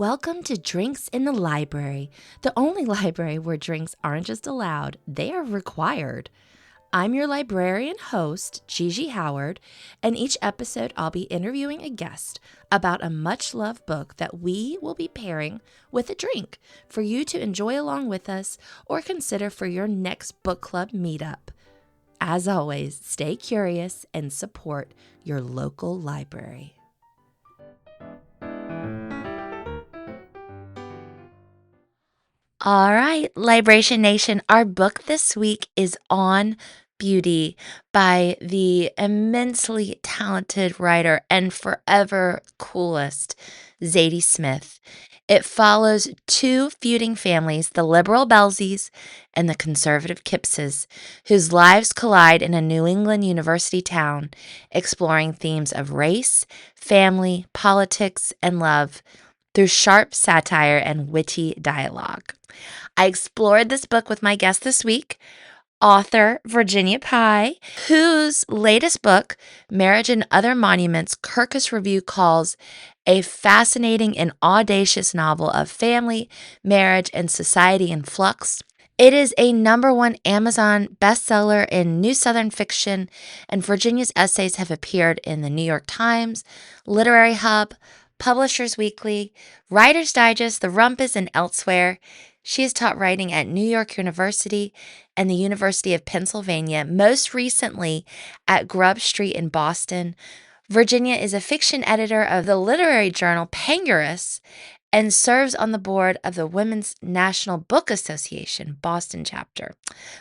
Welcome to Drinks in the Library, the only library where drinks aren't just allowed, they are required. I'm your librarian host, Gigi Howard, and each episode I'll be interviewing a guest about a much-loved book that we will be pairing with a drink for you to enjoy along with us or consider for your next book club meetup. As always, stay curious and support your local library. All right, Libration Nation, our book this week is On Beauty by the immensely talented writer and forever coolest Zadie Smith. It follows two feuding families, the liberal Belsies and the conservative Kippses, whose lives collide in a New England university town, exploring themes of race, family, politics, and love through sharp satire and witty dialogue. I explored this book with my guest this week, author Virginia Pye, whose latest book, Marriage and Other Monuments, Kirkus Review calls a fascinating and audacious novel of family, marriage, and society in flux. It is a #1 Amazon bestseller in New Southern Fiction, and Virginia's essays have appeared in the New York Times, Literary Hub, Publishers Weekly, Writer's Digest, The Rumpus, and elsewhere. She has taught writing at New York University and the University of Pennsylvania, most recently at Grub Street in Boston. Virginia is a fiction editor of the literary journal Pangarus and serves on the board of the Women's National Book Association Boston chapter.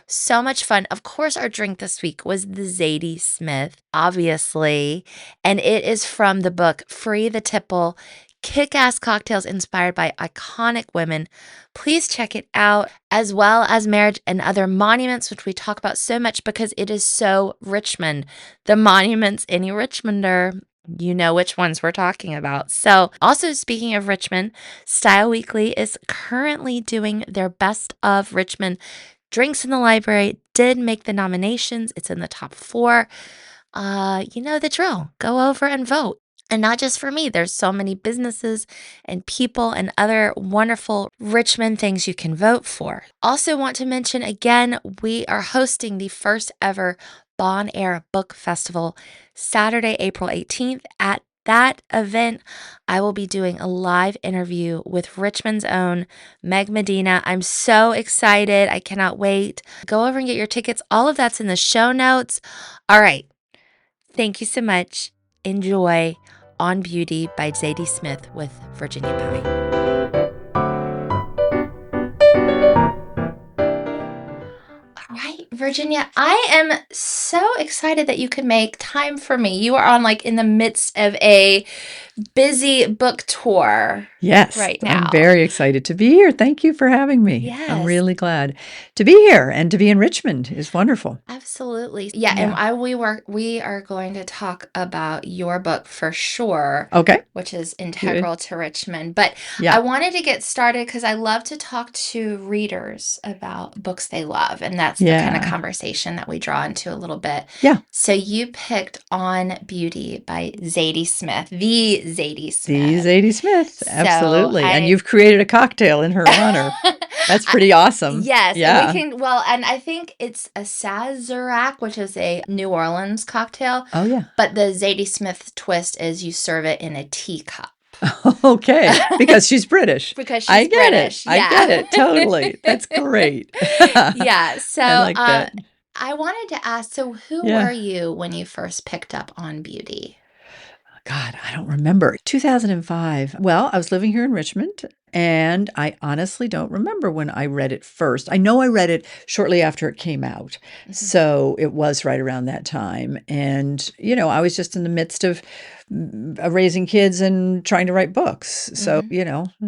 So much fun. Of course, our drink this week was the Zadie Smith, obviously, and it is from the book Free the Tipple, Kick-Ass Cocktails Inspired by Iconic Women. Please check it out, as well as Marriage and Other Monuments, which we talk about so much because it is so Richmond. The monuments, any Richmonder, you know which ones we're talking about. So, also speaking of Richmond, Style Weekly is currently doing their Best of Richmond. Drinks in the Library did make the nominations. It's in the top 4. You know the drill. Go over and vote. And not just for me, there's so many businesses and people and other wonderful Richmond things you can vote for. Also want to mention again, we are hosting the first ever Bon Air Book Festival, Saturday, April 18th. At that event, I will be doing a live interview with Richmond's own Meg Medina. I'm so excited. I cannot wait. Go over and get your tickets. All of that's in the show notes. All right. Thank you so much. Enjoy On Beauty by Zadie Smith with Virginia Pye. All right, Virginia, I am so excited that you could make time for me. You are in the midst of a busy book tour. Yes, right now. I'm very excited to be here. Thank you for having me. Yes. I'm really glad to be here, and to be in Richmond is wonderful. Absolutely. Yeah. And we are going to talk about your book for sure. Okay. Which is integral to Richmond. But Yeah. I wanted to get started because I love to talk to readers about books they love. And that's the kind of conversation that we draw into a little bit. Yeah. So you picked On Beauty by Zadie Smith, the Zadie Smith. The Zadie Smith, absolutely. So and you've created a cocktail in her honor. That's pretty awesome. Yes. Yeah. And I think it's a Sazerac, which is a New Orleans cocktail. Oh, yeah. But the Zadie Smith twist is you serve it in a teacup. Okay. Because she's British. Because she's British. I get it. Totally. That's great. Yeah. So I like that. I wanted to ask, so who were you when you first picked up On Beauty? God, I don't remember. 2005. Well, I was living here in Richmond, and I honestly don't remember when I read it first. I know I read it shortly after it came out. Mm-hmm. So it was right around that time. And, I was just in the midst of raising kids and trying to write books. So,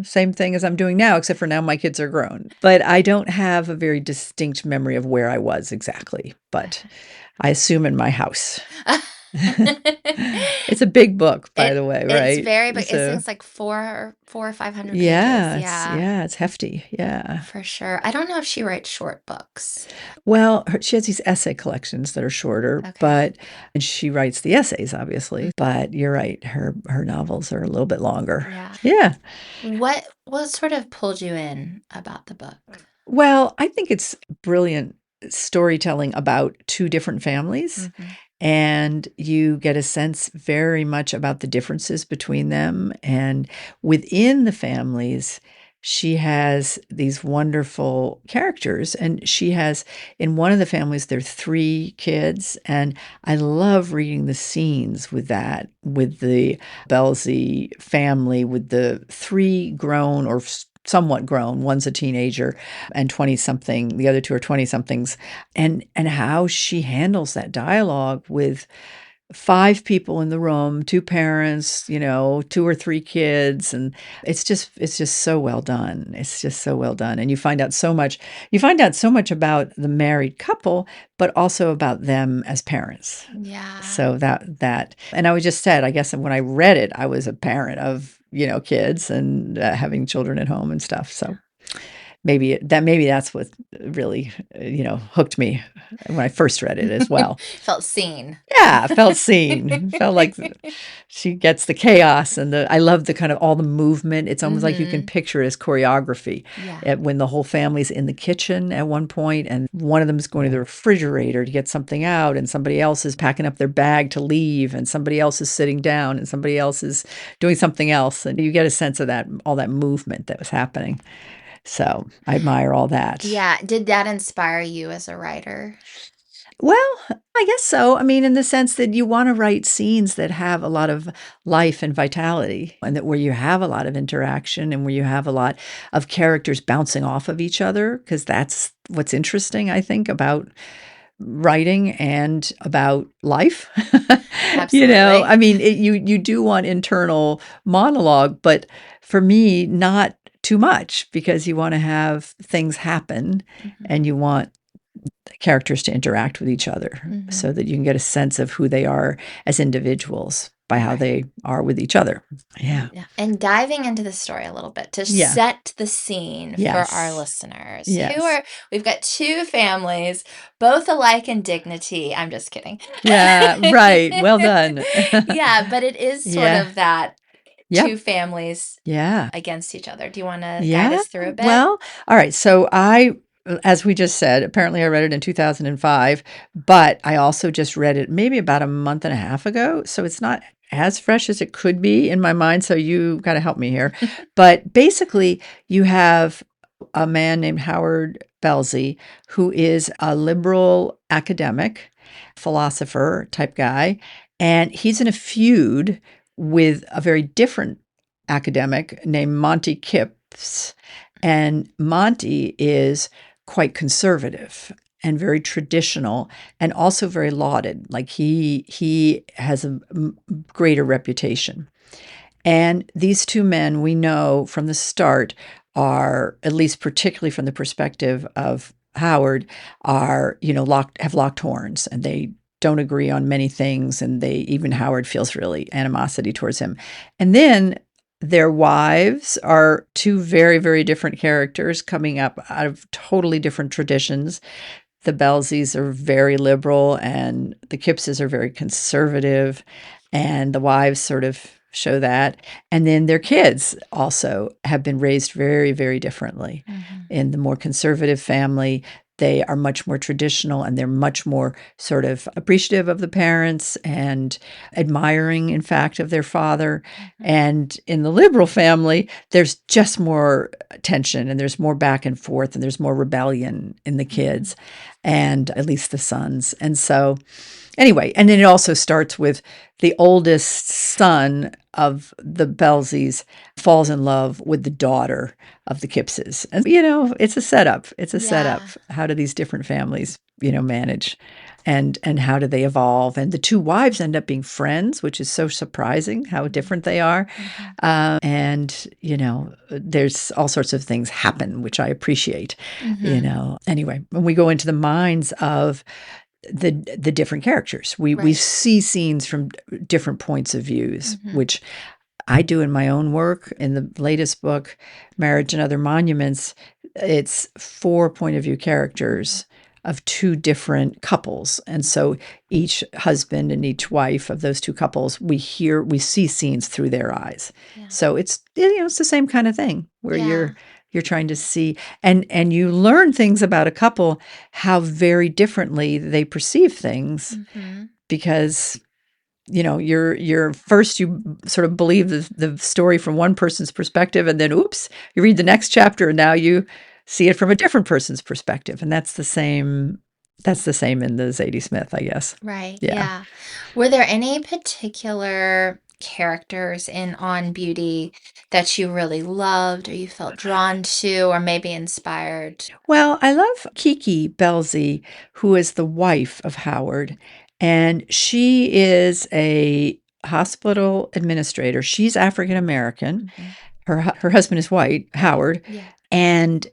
same thing as I'm doing now, except for now my kids are grown. But I don't have a very distinct memory of where I was exactly, but I assume in my house. It's a big book, by It the way, it's right? very big. It So seems like 4 or 500 pages. yeah, Yeah, it's hefty. Yeah. for sure. I don't know if she writes short books. Well, she has these essay collections that are shorter, Okay. but and she writes the essays, Mm, obviously. But you're right, her novels are a little bit longer. yeah. Yeah. What sort of pulled you in about the book? Well, I think it's brilliant storytelling about two different families, Mhm. and you get a sense very much about the differences between them. And within the families, she has these wonderful characters. And she has, in one of the families, there are three kids. And I love reading the scenes with that, with the Belsey family, with the three grown or somewhat grown, one's a teenager and 20 something, the other two are 20 somethings, and how she handles that dialogue with five people in the room, two parents, two or three kids, and it's just so well done. It's just so well done. And you find out so much about the married couple, but also about them as parents. Yeah. So that and I was just said, I guess when I read it, I was a parent of, kids and having children at home and stuff. So maybe that's what really, hooked me when I first read it as well. Felt seen. Yeah, felt seen. Felt like she gets the chaos and I love the kind of all the movement. It's almost like you can Mhm. picture it as choreography. Yeah. When the whole family's in the kitchen at one point and one of them is going to the refrigerator to get something out and somebody else is packing up their bag to leave and somebody else is sitting down and somebody else is doing something else and you get a sense of that all that movement that was happening. So, I admire all that. Yeah. Did that inspire you as a writer? Well, I guess so. I mean, in the sense that you want to write scenes that have a lot of life and vitality, and that where you have a lot of interaction and where you have a lot of characters bouncing off of each other, because that's what's interesting, I think, about writing and about life. I Absolutely. mean, you do want internal monologue, but for me, not too much because you want to have things happen Mhm. and you want characters to interact with each other so Mhm. that you can get a sense of who they are as individuals by how Right. they are with each other. Yeah. Yeah. And diving into the story a little bit to Yeah. set the scene for our Yes. listeners. Yes. We've got two families, both alike in dignity. I'm just kidding. Yeah. Right. Well done. Yeah, but it is sort Yeah. of that two Yep. families Yeah. against each other. Do you want to guide Yeah. us through a bit? Well, all right. So as we just said, apparently I read it in 2005, but I also just read it maybe about a month and a half ago. So it's not as fresh as it could be in my mind. So you got to help me here. But basically, you have a man named Howard Belsey, who is a liberal academic, philosopher type guy. And he's in a feud with a very different academic named Monty Kipps. And Monty is quite conservative and very traditional and also very lauded. Like he has a greater reputation. And these two men we know from the start are, at least particularly from the perspective of Howard, are, locked horns and they don't agree on many things. And even Howard feels really animosity towards him. And then their wives are two very, very different characters coming up out of totally different traditions. The Belseys are very liberal and the Kippses are very conservative, and the wives sort of show that. And then their kids also have been raised very, very differently. Mhm. In the more conservative family, they are much more traditional and they're much more sort of appreciative of the parents and admiring, in fact, of their father. Mhm. And in the liberal family, there's just more tension and there's more back and forth and there's more rebellion in the Mhm. kids and at least the sons. And so, anyway, and then it also starts with the oldest son of the Belseys falls in love with the daughter of the Kippses. And, it's a setup. It's a setup. Yeah. How do these different families, manage? And how do they evolve? And the two wives end up being friends, which is so surprising how Mhm. different they are. Mhm. And, there's all sorts of things happen, which I appreciate. Mhm. Anyway, when we go into the minds of the different characters. We Right. see scenes from different points of views, Mhm. which I do in my own work. In the latest book, Marriage and Other Monuments, it's 4 point of view Mhm. characters of 2 different couples. And so each husband and each wife of those 2 couples, we see scenes through their eyes. Yeah. So it's, it's the same kind of thing where Yeah. you're trying to see, and you learn things about a couple, how very differently they perceive things, Mhm. because you're first, you sort of believe the story from one person's perspective, and then oops, you read the next chapter and now you see it from a different person's perspective. And that's the same in the Zadie Smith, I guess. Right. Yeah. Yeah. Were there any particular characters in On Beauty that you really loved or you felt drawn to or maybe inspired? Well, I love Kiki Belzy, who is the wife of Howard, and she is a hospital administrator. She's African American. Mhm. Her husband is white, Howard, Yeah. and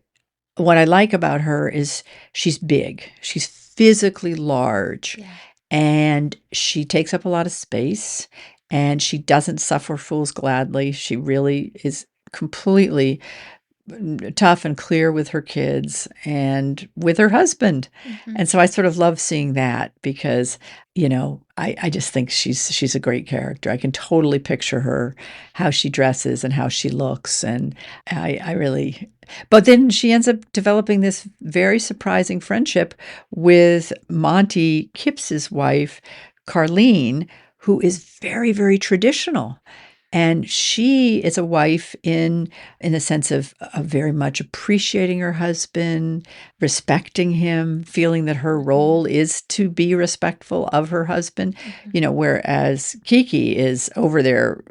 what I like about her is she's big. She's physically large, Yeah. and she takes up a lot of space, and she doesn't suffer fools gladly. She really is completely tough and clear with her kids and with her husband. Mhm. And so I sort of love seeing that because, I just think she's a great character. I can totally picture her, how she dresses and how she looks. And I really, but then she ends up developing this very surprising friendship with Monty Kipps's wife, Carlene, who is very, very traditional. And she is a wife in the sense of very much appreciating her husband, respecting him, feeling that her Mhm. role is to be respectful of her husband, Mhm. whereas Kiki is over there,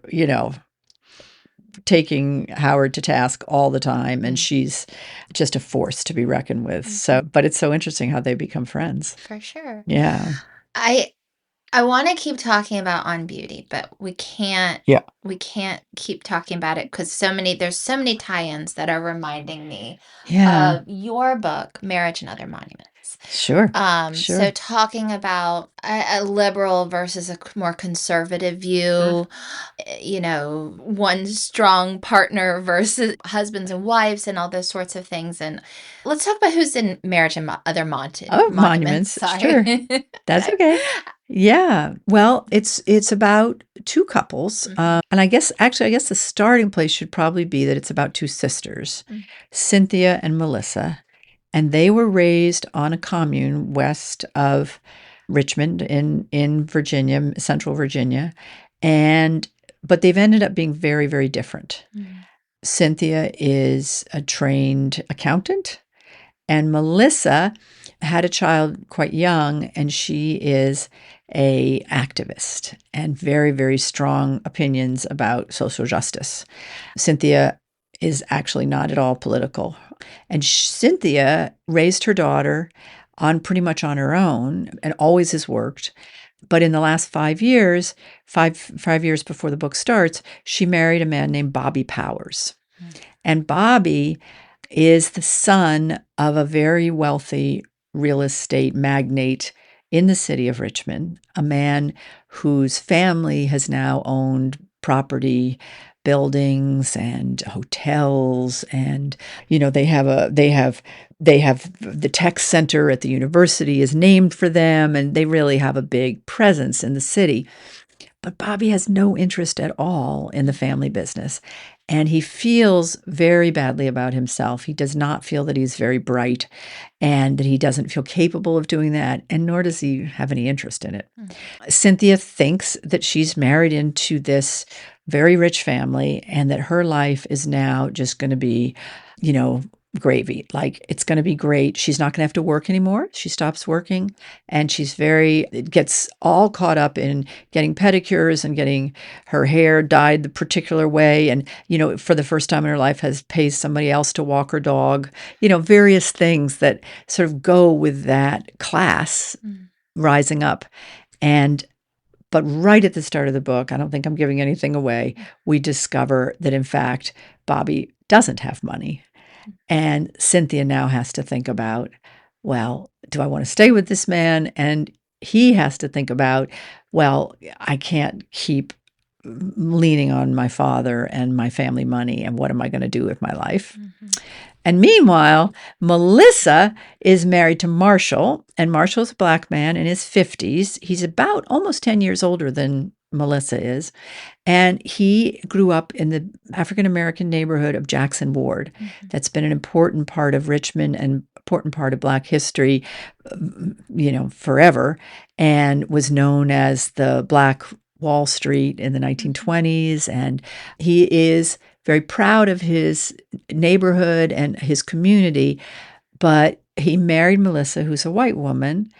taking Howard to task all the time, and Mhm. she's just a force to be reckoned with. Mhm. So, but it's so interesting how they become friends. For sure. Yeah. I I want to keep talking about On Beauty, but Yeah. we can't keep talking about it because there's so many tie-ins that are reminding me Yeah. of your book, Marriage and Other Monuments. Sure. So Sure. talking about a liberal versus a more conservative Mm. view, one strong partner versus husbands and wives and all those sorts of things. And let's talk about who's in Marriage and Other Oh, Monuments. monuments. Sorry. Sure. That's Okay. okay. Yeah. Well, it's about 2 couples, Mhm. and I guess the starting place should probably be that it's about 2 sisters, Mm. Cynthia and Melissa, and they were raised on a commune west of Richmond in Virginia, Central Virginia, and but they've ended up being very, very different. Mm. Cynthia is a trained accountant, and Melissa had a child quite young, and she is a activist and very, very strong opinions about social justice. Cynthia is actually not at all political. And Cynthia raised her daughter on pretty much on her own and always has worked. But in the last 5 years, five years before the book starts, she married a man named Bobby Powers. Mm. And Bobby is the son of a very wealthy real estate magnate in the city of Richmond, a man whose family has now owned property, buildings and hotels, and they have the tech center at the university is named for them, and they really have a big presence in the city. But Bobby has no interest at all in the family business. And he feels very badly about himself. He does not feel that he's very bright and that he doesn't feel capable of doing that. And nor does he have any interest in it. Mm. Cynthia thinks that she's married into this very rich family and that her life is now just going to be, you know, gravy. Like it's going to be great. She's not going to have to work anymore. She stops working and gets all caught up in getting pedicures and getting her hair dyed the particular way. And, for the first time in her life pays somebody else to walk her dog, various things that sort of go with that class Mm. rising up. And but right at the start of the book, I don't think I'm giving anything away, Mm. we discover that in fact Bobby doesn't have money. And Cynthia now has to think about, well, do I want to stay with this man? And he has to think about, well, I can't keep leaning on my father and my family money. And what am I going to do with my life? Mm-hmm. And meanwhile, Melissa is married to Marshall, and Marshall's a black man in his 50s. He's about almost 10 years older than Melissa is. And he grew up in the African American neighborhood of Jackson Ward. Mm-hmm. That's been an important part of Richmond and important part of Black history, forever, and was known as the Black Wall Street in the 1920s. And he is very proud of his neighborhood and his community. But he married Melissa, who's a white woman.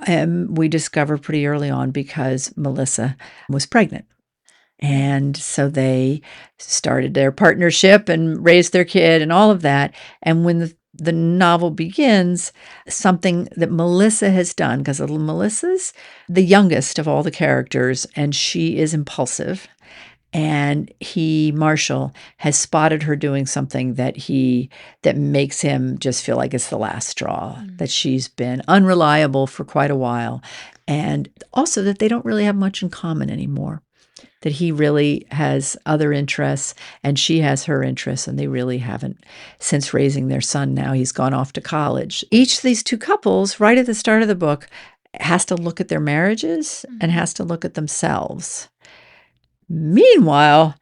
And we discovered pretty early on because Melissa was pregnant. And so they started their partnership and raised their kid and all of that. And when the novel begins, something that Melissa has done, because Melissa's the youngest of all the characters, and she is impulsive. And Marshall, has spotted her doing something that makes him just feel like it's the last straw, that she's been unreliable for quite a while. And also that they don't really have much in common anymore. That he really has other interests and she has her interests, and they really haven't since raising their son. Now he's gone off to college. Each of these two couples, right at the start of the book, has to look at their marriages and has to look at themselves. Meanwhile,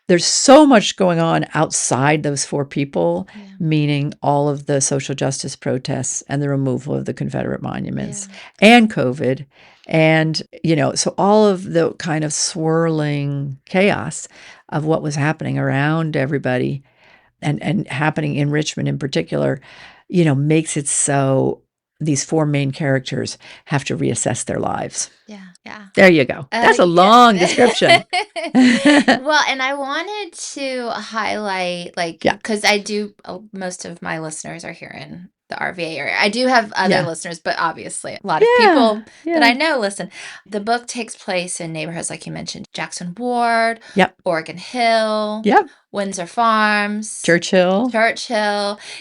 there's so much going on outside those four people, meaning all of the social justice protests and the removal of the Confederate monuments and COVID. And, so all of the kind of swirling chaos of what was happening around everybody and happening in Richmond in particular, makes it so these four main characters have to reassess their lives. Yeah. Yeah. There you go. That's a long description. Well, and I wanted to highlight, because most of my listeners are here in the RVA area. I do have other listeners, but obviously a lot of people that I know listen. The book takes place in neighborhoods, like you mentioned, Jackson Ward, Oregon Hill, Windsor Farms, Churchill.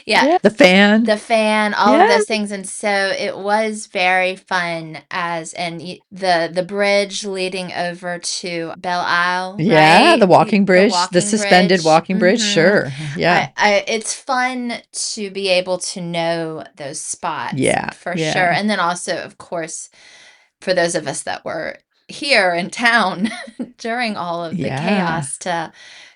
Yeah. The fan, all of those things. And so it was very fun the bridge leading over to Belle Isle. Yeah, right? the walking bridge, the suspended walking bridge. Sure. Yeah. It's fun to be able to know those spots. Yeah. For sure. And then also, of course, for those of us that were here in town during all of the chaos, to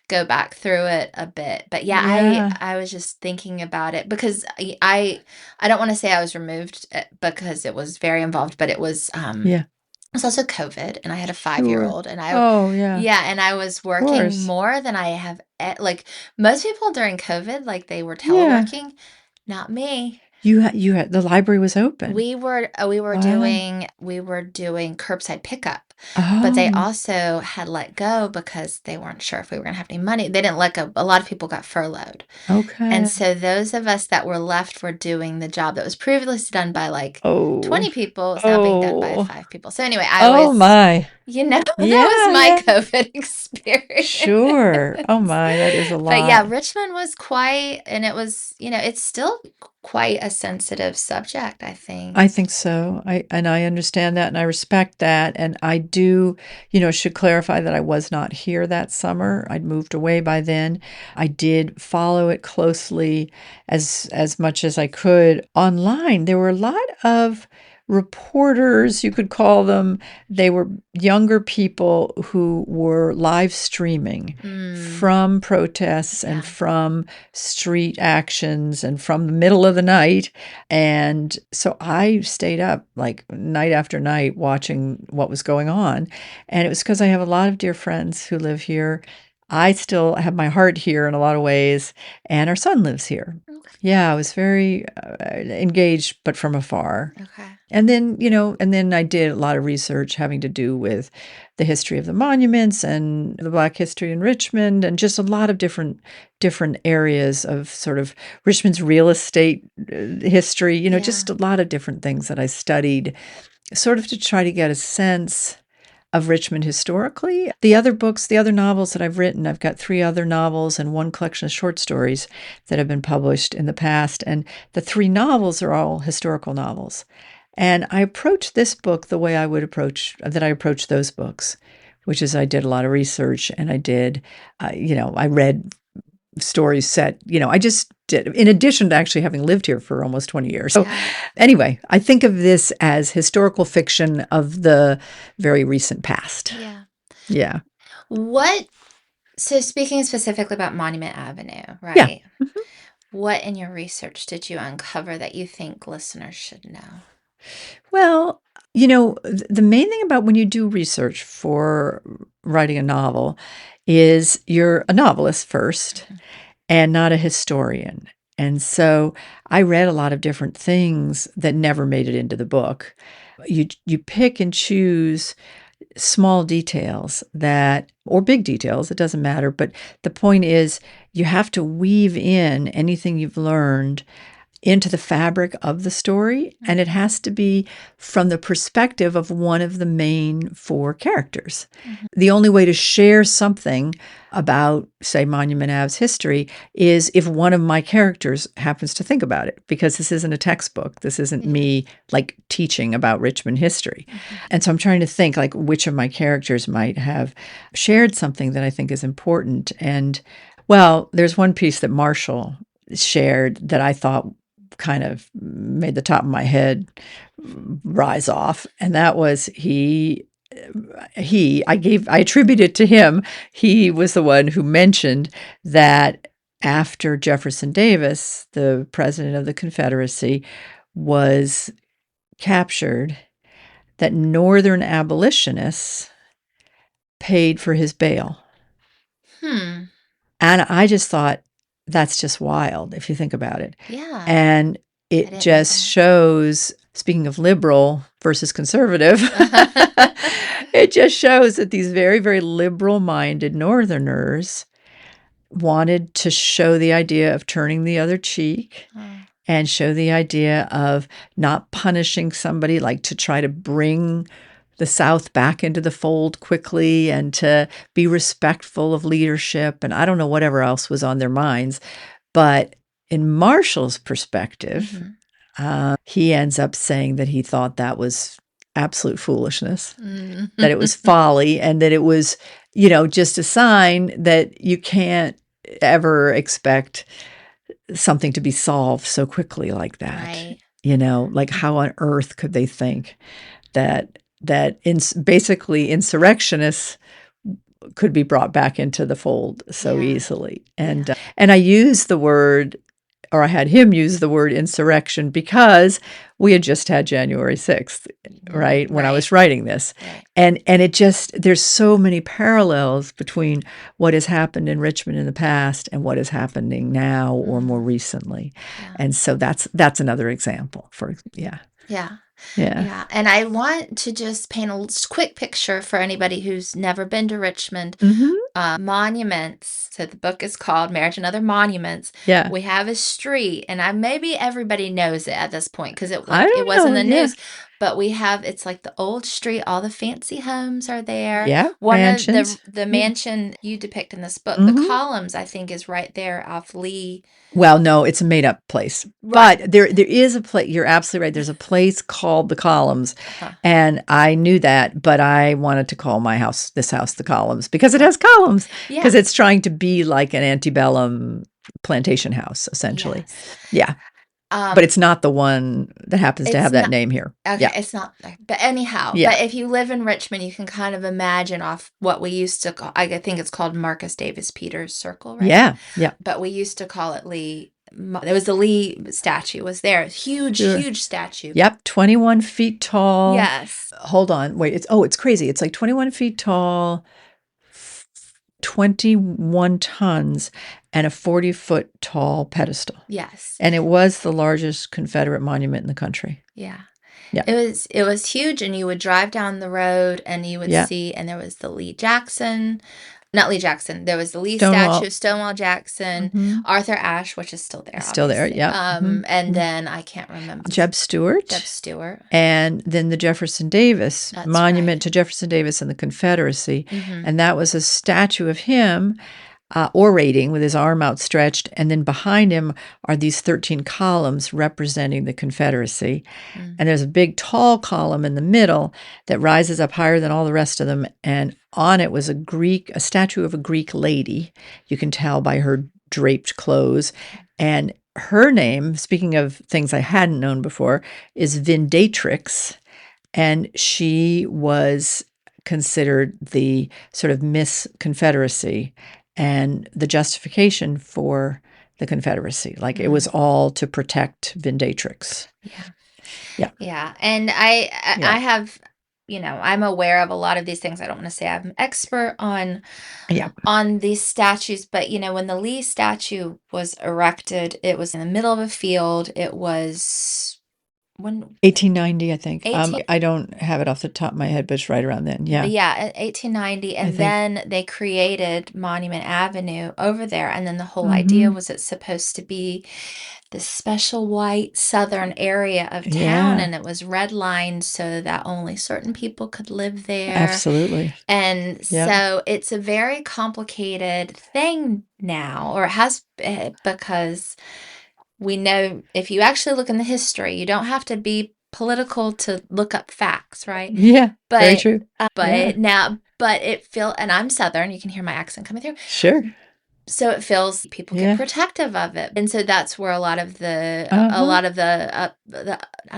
go back through it a bit. But I was just thinking about it because I don't want to say I was removed because it was very involved, but it was it was also COVID, and I had a 5-year-old, and and I was working more than I have. Like most people during COVID, like they were teleworking. Not me. You had the library was open. We were doing curbside pickup. But they also had let go because they weren't sure if we were going to have any money. They didn't let go. A lot of people got furloughed. Okay. And so those of us that were left were doing the job that was previously done by 20 people. It's now being done by 5 people. So anyway, my. That was my COVID experience. Sure. Oh my, that is a lot. But Richmond was and it was, it's still quite a sensitive subject, I think. I think so. I understand that and I respect that. And I do, should clarify that I was not here that summer. I'd moved away by then. I did follow it closely as much as I could online. There were a lot of reporters, you could call them. They were younger people who were live streaming from protests and from street actions and from the middle of the night. And so I stayed up like night after night watching what was going on. And it was because I have a lot of dear friends who live here. I still have my heart here in a lot of ways, and our son lives here. Okay. Yeah, I was very engaged, but from afar. Okay. And then I did a lot of research having to do with the history of the monuments and the Black history in Richmond, and just a lot of different areas of sort of Richmond's real estate history, just a lot of different things that I studied, sort of to try to get a sense of Richmond historically. The other books, the other novels that I've written, I've got 3 other novels and 1 collection of short stories that have been published in the past. And the 3 novels are all historical novels. And I approach this book the way I approach those books, which is I did a lot of research and I read stories set, I just did, in addition to actually having lived here for almost 20 years. So anyway, I think of this as historical fiction of the very recent past. Yeah. Yeah. So speaking specifically about Monument Avenue, right? Yeah. Mm-hmm. What in your research did you uncover that you think listeners should know? Well, the main thing about when you do research for writing a novel is you're a novelist first and not a historian. And so I read a lot of different things that never made it into the book. You pick and choose small details or big details, it doesn't matter. But the point is, you have to weave in anything you've learned into the fabric of the story, and it has to be from the perspective of one of the main 4 characters. Mm-hmm. The only way to share something about, say, Monument Ave's history is if one of my characters happens to think about it, because this isn't a textbook. This isn't me like teaching about Richmond history. Mm-hmm. And so I'm trying to think like which of my characters might have shared something that I think is important. And well, there's one piece that Marshall shared that I thought kind of made the top of my head rise off. And that was I attribute it to him. He was the one who mentioned that after Jefferson Davis, the president of the Confederacy, was captured, that Northern abolitionists paid for his bail. And I just thought, that's just wild if you think about it. Yeah. And it just shows, speaking of liberal versus conservative, it just shows that these very, very liberal-minded Northerners wanted to show the idea of turning the other cheek and show the idea of not punishing somebody, like to try to bring the South back into the fold quickly and to be respectful of leadership. And I don't know whatever else was on their minds. But in Marshall's perspective, he ends up saying that he thought that was absolute foolishness, that it was folly, and that it was, just a sign that you can't ever expect something to be solved so quickly like that. Right. Like how on earth could they think that basically insurrectionists could be brought back into the fold so easily. And I use the word, or I had him use the word insurrection, because we had just had January 6th, right? When I was writing this. Right. And it just, there's so many parallels between what has happened in Richmond in the past and what is happening now or more recently. Yeah. And so that's another example Yeah. Yeah. And I want to just paint a quick picture for anybody who's never been to Richmond. Monuments. So the book is called Marriage and Other Monuments. Yeah. We have a street, and maybe everybody knows it at this point because it was in the news. But it's like the old street. All the fancy homes are there. Yeah. One mansions. of the mansion you depict in this book, the Columns, I think, is right there off Lee. Well, no, it's a made-up place. Right. But there is a place. You're absolutely right. There's a place called the Columns, and I knew that, but I wanted to call this house the Columns because it has columns. Because it's trying to be like an antebellum plantation house, essentially. Yes. Yeah. But it's not the one that happens to have that name here. Okay, it's not. But anyhow, but if you live in Richmond, you can kind of imagine off what we used to call, I think it's called Marcus Davis Peters Circle, right? Yeah. But we used to call it Lee. There was the Lee statue was there. Huge statue. Yep, 21 feet tall. Yes. Hold on. Wait, it's crazy. It's like 21 feet tall, 21 tons, and a 40-foot tall pedestal. Yes. And it was the largest Confederate monument in the country. Yeah. Yeah. It was huge, and you would drive down the road and you would see, and there was the Lee Jackson not Lee Jackson. There was the Lee Stonewall. statue, Stonewall Jackson, Mhm. Arthur Ashe, which is still there, Still there, obviously. yep. Mhm. And then I can't remember. Jeb Stuart. Jeb Stuart. And then the Jefferson Davis That's monument right. to Jefferson Davis and the Confederacy. Mhm. And that was a statue of him orating with his arm outstretched. And then behind him are these 13 columns representing the Confederacy. Mm. And there's a big tall column in the middle that rises up higher than all the rest of them. And on it was a statue of a Greek lady. You can tell by her draped clothes. And her name, speaking of things I hadn't known before, is Vindatrix. And she was considered the sort of Miss Confederacy and the justification for the Confederacy. Like it was all to protect Vindatrix. Yeah. Yeah. Yeah. And I have, I'm aware of a lot of these things. I don't want to say I'm an expert on these statues, but when the Lee statue was erected, it was in the middle of a field. It was when 1890, I think. 18 I don't have it off the top of my head, but it's right around then. Yeah. Yeah, 1890. And then they created Monument Avenue over there. And then the whole idea was it's supposed to be this special white southern area of town. And it was redlined so that only certain people could live there. Absolutely. And so it's a very complicated thing now, or it has been, because we know if you actually look in the history, you don't have to be political to look up facts, right? Yeah, very true. But it feels, and I'm Southern, you can hear my accent coming through. Sure. So it feels people get protective of it. And so that's where a lot of the I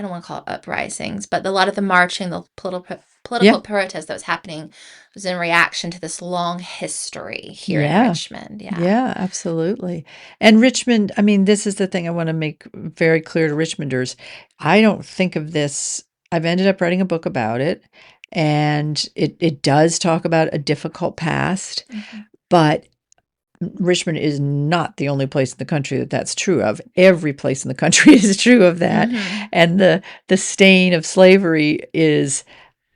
don't want to call it uprisings, but a lot of the marching, the political protest that was happening was in reaction to this long history here in Richmond. Yeah, absolutely. And Richmond, I mean, this is the thing I want to make very clear to Richmonders. I don't think of this, I've ended up writing a book about it, and it does talk about a difficult past, but Richmond is not the only place in the country that that's true of. Every place in the country is true of that. And the stain of slavery is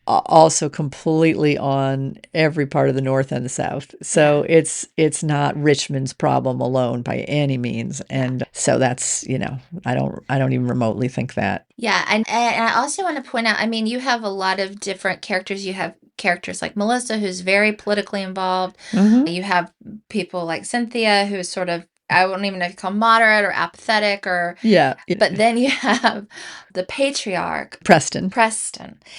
also completely on every part of the North and the South. So it's not Richmond's problem alone by any means. And so that's, I don't even remotely think that. Yeah. And I also want to point out, I mean, you have a lot of different characters. You have characters like Melissa, who's very politically involved. You have people like Cynthia, who's sort of, I wouldn't even know if you call moderate or apathetic or but then you have the patriarch Preston.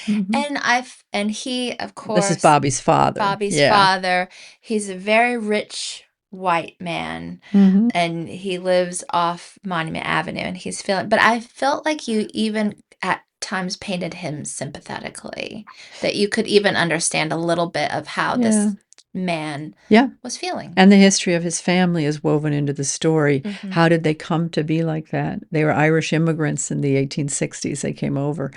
And he, of course, this is Bobby's father. Father. He's a very rich white man, and he lives off Monument Avenue, and he's feeling, but I felt like you even at times painted him sympathetically, that you could even understand a little bit of how this man was feeling. And the history of his family is woven into the story. How did they come to be like that? They were Irish immigrants in the 1860s. They came over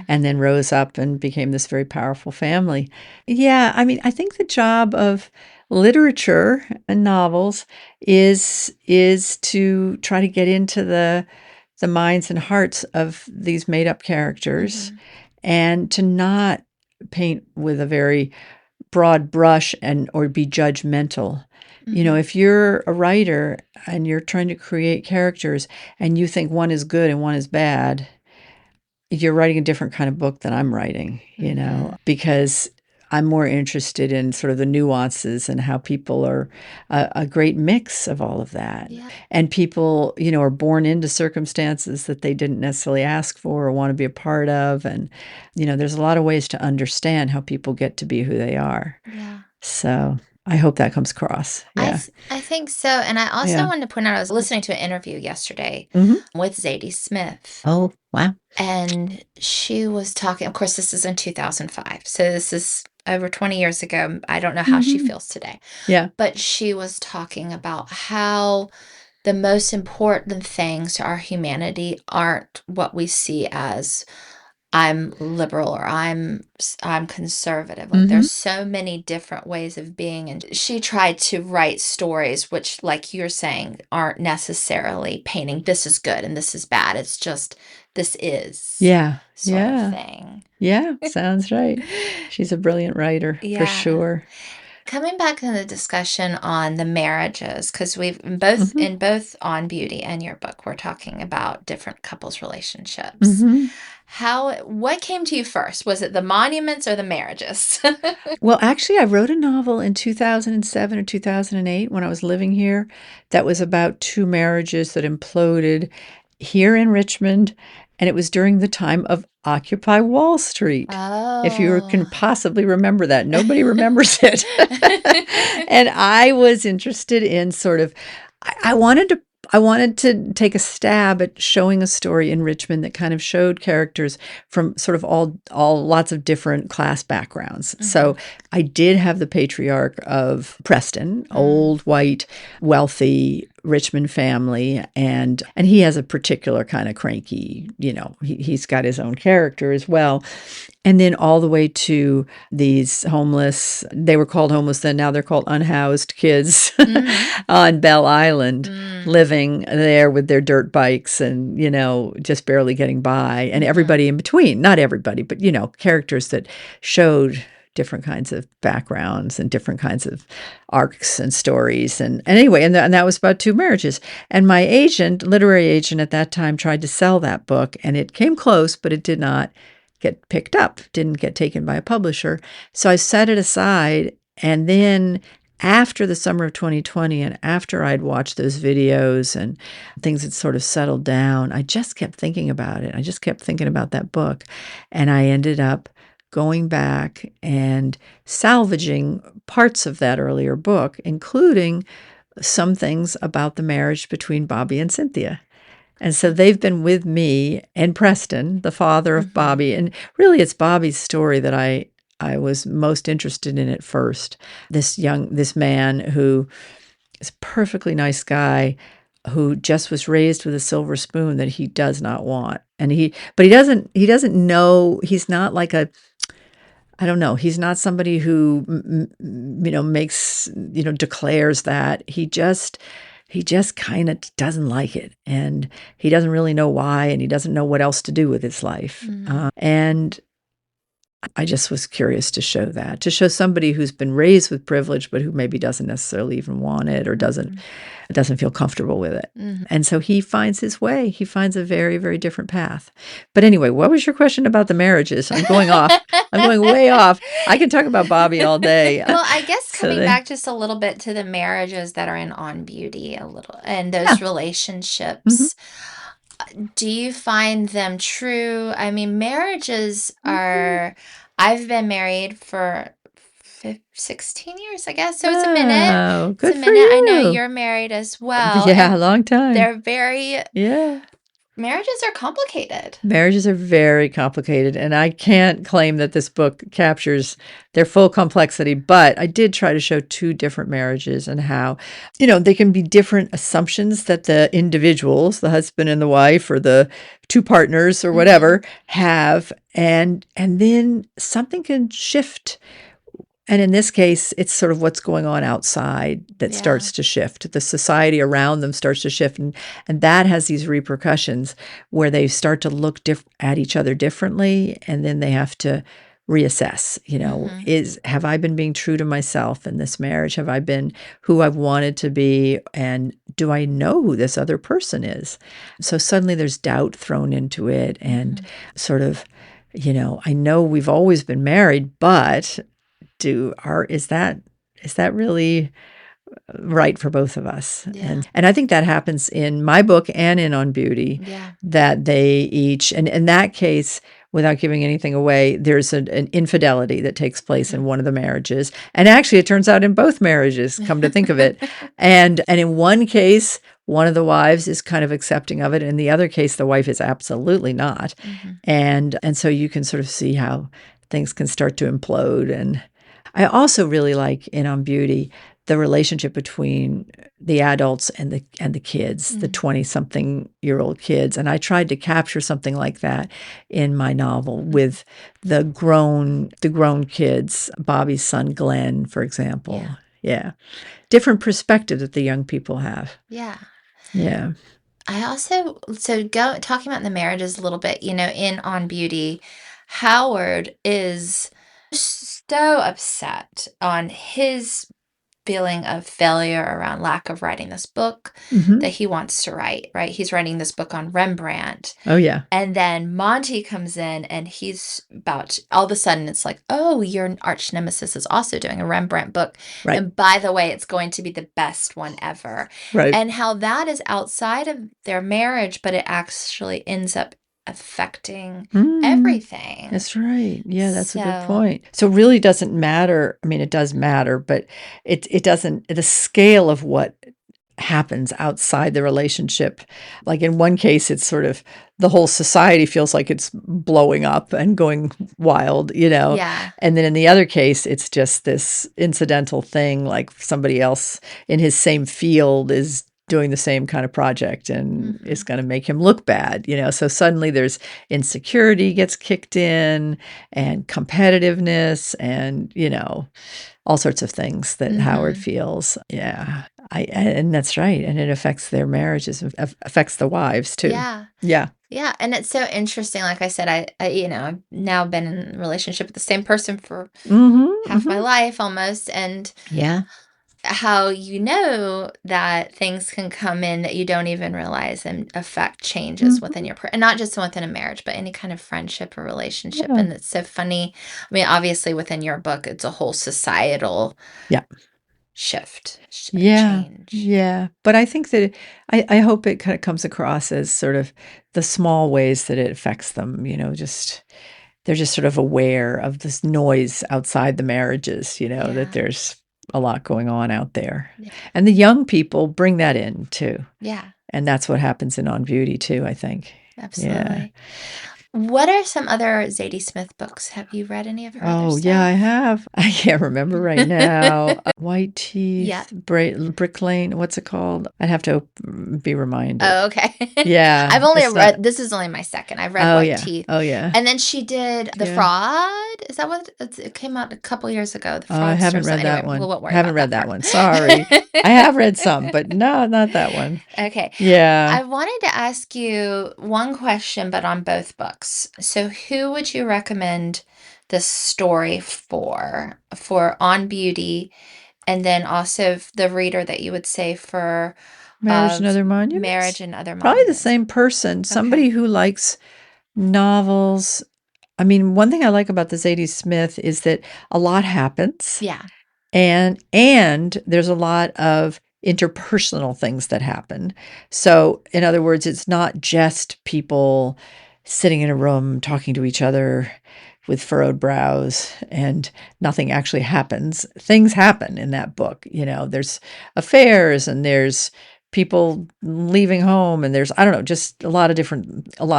and then rose up and became this very powerful family. Yeah, I mean, I think the job of literature and novels is to try to get into the minds and hearts of these made-up characters and to not paint with a very broad brush or be judgmental. If you're a writer and you're trying to create characters and you think one is good and one is bad, you're writing a different kind of book than I'm writing, because I'm more interested in sort of the nuances and how people are a great mix of all of that. And people, are born into circumstances that they didn't necessarily ask for or want to be a part of. And, there's a lot of ways to understand how people get to be who they are. So I hope that comes across. I think so. And I also wanted to point out, I was listening to an interview yesterday with Zadie Smith. Oh, wow. And she was talking, of course, this is in 2005. So this is over 20 years ago. I don't know how she feels today. But she was talking about how the most important things to our humanity aren't what we see as I'm liberal or I'm conservative. Like there's so many different ways of being. And she tried to write stories which, like you're saying, aren't necessarily painting this is good and this is bad. It's just this is sort of thing. Yeah, sounds right. She's a brilliant writer for sure. Coming back in the discussion on the marriages, because we've both Mhm. in both On Beauty and your book, we're talking about different couples' relationships. Mhm. What came to you first? Was it the monuments or the marriages? Well, actually, I wrote a novel in 2007 or 2008 when I was living here that was about two marriages that imploded here in Richmond, and it was during the time of Occupy Wall Street. If you can Oh. possibly remember that, nobody remembers it. And I was interested in sort of, I wanted to. I wanted to take a stab at showing a story in Richmond that kind of showed characters from sort of all lots of different class backgrounds. So Mhm. I did have the patriarch of Preston, Mm. old, white, wealthy Richmond family, and he has a particular kind of cranky, he's got his own character as well. And then all the way to these homeless, they were called homeless then, now they're called unhoused kids Mhm. on Belle Island, Mm. living there with their dirt bikes and, just barely getting by, and Mhm. everybody in between. Not everybody, but, characters that showed different kinds of backgrounds and different kinds of arcs and stories. And anyway, and that was about two marriages. And my agent, literary agent at that time, tried to sell that book, and it came close, but it did not get picked up, didn't get taken by a publisher. So I set it aside. And then after the summer of 2020, and after I'd watched those videos and things had sort of settled down, I just kept thinking about it. I just kept thinking about that book. And I ended up going back and salvaging parts of that earlier book, including some things about the marriage between Bobby and Cynthia. And so they've been with me and Preston, the father of Mhm. Bobby. And really, it's Bobby's story that I was most interested in at first. This man who is a perfectly nice guy who just was raised with a silver spoon that he does not want. But he doesn't know, he's not like I don't know, he's not somebody who, makes, declares that. He just kind of doesn't like it, and he doesn't really know why, and he doesn't know what else to do with his life. Mhm. And I just was curious to show that, to show somebody who's been raised with privilege, but who maybe doesn't necessarily even want it or doesn't Mhm. doesn't feel comfortable with it. Mhm. And so he finds his way. He finds a very, very different path. But anyway, what was your question about the marriages? I'm going off. I'm going way off. I can talk about Bobby all day. Well, I guess So coming they, back just a little bit to the marriages that are in On Beauty a little and yeah. those Mhm. relationships, do you find them true? I mean, marriages Mhm. are, I've been married for 16 years, I guess. So it's a minute. Oh, It's good a for minute. I know you. you're married as well. Yeah, And a long time. they're very, Yeah. marriages are complicated. Marriages are very complicated, and I can't claim that this book captures their full complexity, but I did try to show two different marriages and how, they can be different assumptions that the individuals, the husband and the wife, or the two partners or Hmm. whatever have, and then something can shift. And in this case, it's sort of what's going on outside that Yeah. starts to shift. The society around them starts to shift. And that has these repercussions where they start to look at each other differently. And then they have to reassess, Hmm. have I been being true to myself in this marriage? Have I been who I've wanted to be? And do I know who this other person is? So suddenly there's doubt thrown into it and Hmm. sort of, I know we've always been married, but do are is that really right for both of us? Yeah. And I think that happens in my book and in On Beauty, Yeah. that they each, and in that case, without giving anything away, there's an infidelity that takes place in Hmm. one of the marriages. And actually it turns out in both marriages, come to think of it. And in one case, one of the wives is kind of accepting of it. In the other case, the wife is absolutely not. Hmm. And so you can sort of see how things can start to implode. And I also really like in On Beauty the relationship between the adults and the kids, the Hmm. 20-something-year-old kids. And I tried to capture something like that in my novel with the grown kids, Bobby's son Glenn, for example. Yeah. Yeah. Different perspective that the young people have. Yeah. Yeah. I also, so go talking about the marriages a little bit, in On Beauty, Howard is so upset on his feeling of failure around lack of writing this book Mhm. that he wants to write, right? He's writing this book on Rembrandt. Oh, yeah. And then Monty comes in and he's all of a sudden it's like, oh, your arch nemesis is also doing a Rembrandt book. Right. And by the way, it's going to be the best one ever. Right. And how that is outside of their marriage, but it actually ends up affecting Mm. everything. That's right. Yeah, that's a good So, point. So it really doesn't matter. I mean, it does matter, but it doesn't the scale of what happens outside the relationship. Like in one case, it's sort of the whole society feels like it's blowing up and going wild, yeah. And then in the other case, it's just this incidental thing, like somebody else in his same field is doing the same kind of project and is Mhm. going to make him look bad, So suddenly there's insecurity gets kicked in and competitiveness and, all sorts of things that Howard Mhm. feels. Yeah. And that's right. And it affects their marriages, affects the wives too. Yeah. Yeah. Yeah, and it's so interesting. Like I said, I've now been in a relationship with the same person for Mhm. half my Mhm. life almost, and Yeah. how you know that things can come in that you don't even realize and affect changes within Mhm. your and not just within a marriage, but any kind of friendship or relationship. Yeah. And it's so funny. I mean, obviously within your book, it's a whole societal Yeah. shift, Yeah. change. Yeah. But I think that I hope it kind of comes across as sort of the small ways that it affects them, just they're just sort of aware of this noise outside the marriages, that Yeah. there's a lot going on out there. Yeah. And the young people bring that in too. Yeah. And that's what happens in On Beauty too, I think. Yeah. Absolutely. What are some other Zadie Smith books? Have you read any of her other Oh, yeah, I stuff? have. I can't remember right now. White Yeah. Teeth, Brick Lane, what's it called? I'd have to be reminded. Oh, okay. Yeah, I've only it's not. read this is only my second. I've read Oh, White yeah. Teeth. Oh, yeah. And then she did The Yeah. Fraud. Is that what it came out a couple years ago? The I haven't Fraudster. So read anyway, that we one. won't worry Haven't about read that that part. one. Sorry. I have read some, but no, not that one. Okay. Yeah. I wanted to ask you one question, but on both books. So who would you recommend the story for On Beauty, and then also the reader that you would say for Marriage and of Other Marriage Monuments? and Other Probably the Monuments? same person, Okay. somebody who likes novels. I mean, one thing I like about the Zadie Smith is that a lot happens. Yeah. And there's a lot of interpersonal things that happen. So, in other words, it's not just people sitting in a room talking to each other with furrowed brows and nothing actually happens. Things happen in that book. There's affairs and there's people leaving home and there's, I don't know, just a lot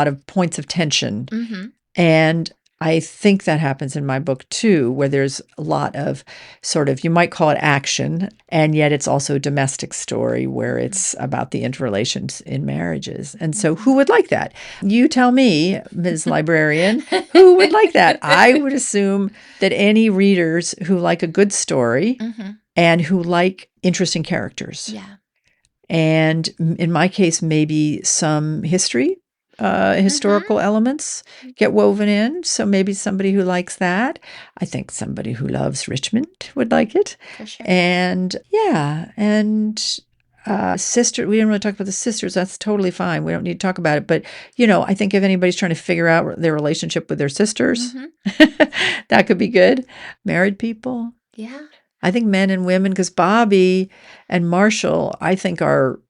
of points of tension. Mhm. And I think that happens in my book too, where there's a lot of sort of, you might call it action, and yet it's also a domestic story where Mhm. it's about the interrelations in marriages. And so, Mhm. who would like that? You tell me, Ms. Librarian, who would like that? I would assume that any readers who like a good story Mhm. and who like interesting characters. Yeah. And in my case, maybe some Mhm. historical elements get woven in. So maybe somebody who likes that. I think somebody who loves Richmond would like it. For sure. And yeah, and sister, we didn't really talk about the sisters. That's totally fine. We don't need to talk about it. But, I think if anybody's trying to figure out their relationship with their sisters, Mhm. that could be good. Married people. Yeah. I think men and women, because Bobby and Marshall, I think are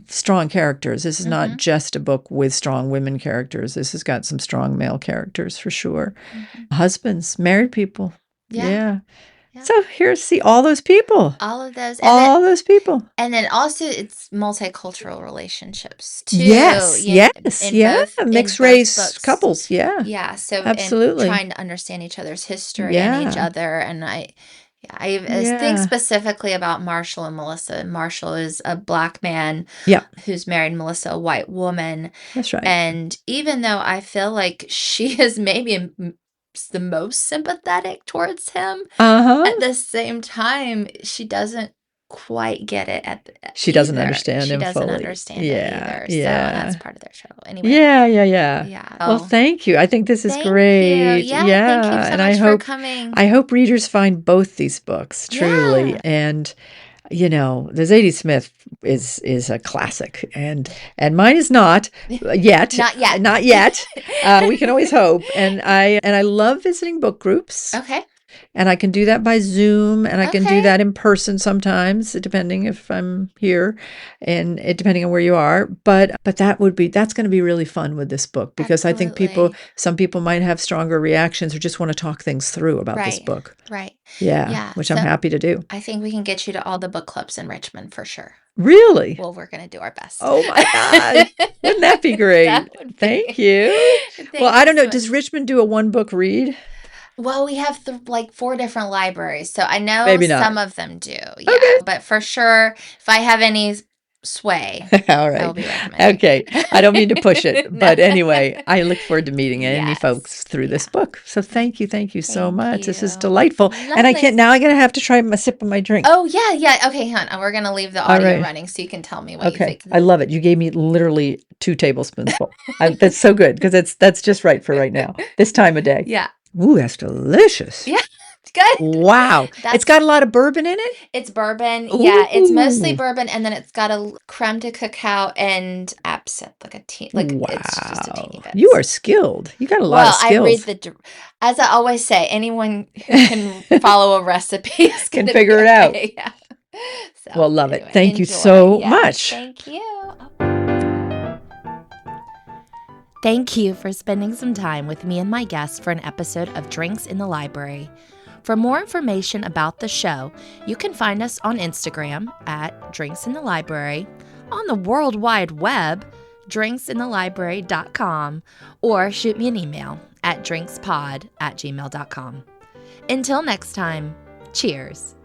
strong characters. This is not Mhm. just a book with strong women characters. This has got some strong male characters for sure. Mhm. Husbands, married people. Yeah. Yeah. Yeah. So see all those people. All of those, All those people. and then also it's multicultural relationships too, Yes. Yes. in Yeah. in Mixed both race books. couples. Yeah. Yeah, so and Absolutely. trying to understand each other's history and each Yeah. other, and I think Yeah. specifically about Marshall and Melissa. Marshall is a Black man Yeah. who's married Melissa, a white woman, That's right. and even though I feel like she is maybe the most sympathetic towards him, Uh huh. at the same time, she doesn't. quite get it She doesn't either. understand She him doesn't fully. understand it Yeah, either. So that's yeah. part of their struggle. Anyway, Yeah, yeah, yeah. yeah. Well, Oh, thank you. I think this is thank you. great. Yeah, thank you Yeah, so and much for coming. I hope readers find both these books truly. Yeah. And the Zadie Smith is a classic, and mine is not yet, Not yet. not yet. We can always hope. And I love visiting book groups. Okay. And I can do that by Zoom, and I can do Okay. that in person sometimes, depending if I'm here, and depending on where you are. But that's going to be really fun with this book, because I think Absolutely. some people might have stronger reactions or just want to talk things through about this Right. book. Right. Yeah, Yeah. which I'm So happy to do. I think we can get you to all the book clubs in Richmond for sure. Really? Well, we're going to do our best. Oh my God. Wouldn't that be great? That would be. Thank you. Well, Thank I you don't know. so much. Does Richmond do a one book read? Well, we have like 4 different libraries, so I know Maybe not. some of them do. Yeah, Okay. but for sure, if I have any sway, All I right. will be recommending. Okay. I don't mean to push it, No. but anyway, I look forward to meeting any Yes. folks through this book. So thank you so Thank much. This is you. delightful. And Lovely. I'm gonna have to try a sip of my drink. Oh, yeah, yeah. Okay, hon. We're going to leave the All audio right. running so you can tell me what you Okay. think. I love it. You gave me literally 2 tablespoons full. That's so good, because that's just right for right now, this time of day. Yeah. Ooh, that's delicious. Yeah. Good. Wow. It's got a lot of bourbon in it? It's bourbon. Yeah, it's mostly Ooh. bourbon, and then it's got a creme de cacao and absinthe, it's just a teeny Wow. bit. You are skilled. You got a lot of Well, I read skills. as I always say, anyone who can follow a recipe is Can gonna figure be it out. okay. Yeah. So Well, love it. anyway, Thank you enjoy. so Yes, much. thank you. Thank you for spending some time with me and my guest for an episode of Drinks in the Library. For more information about the show, you can find us on Instagram at Drinks in the Library, on the World Wide Web, drinksinthelibrary.com, or shoot me an email at drinkspod@gmail.com. Until next time, cheers.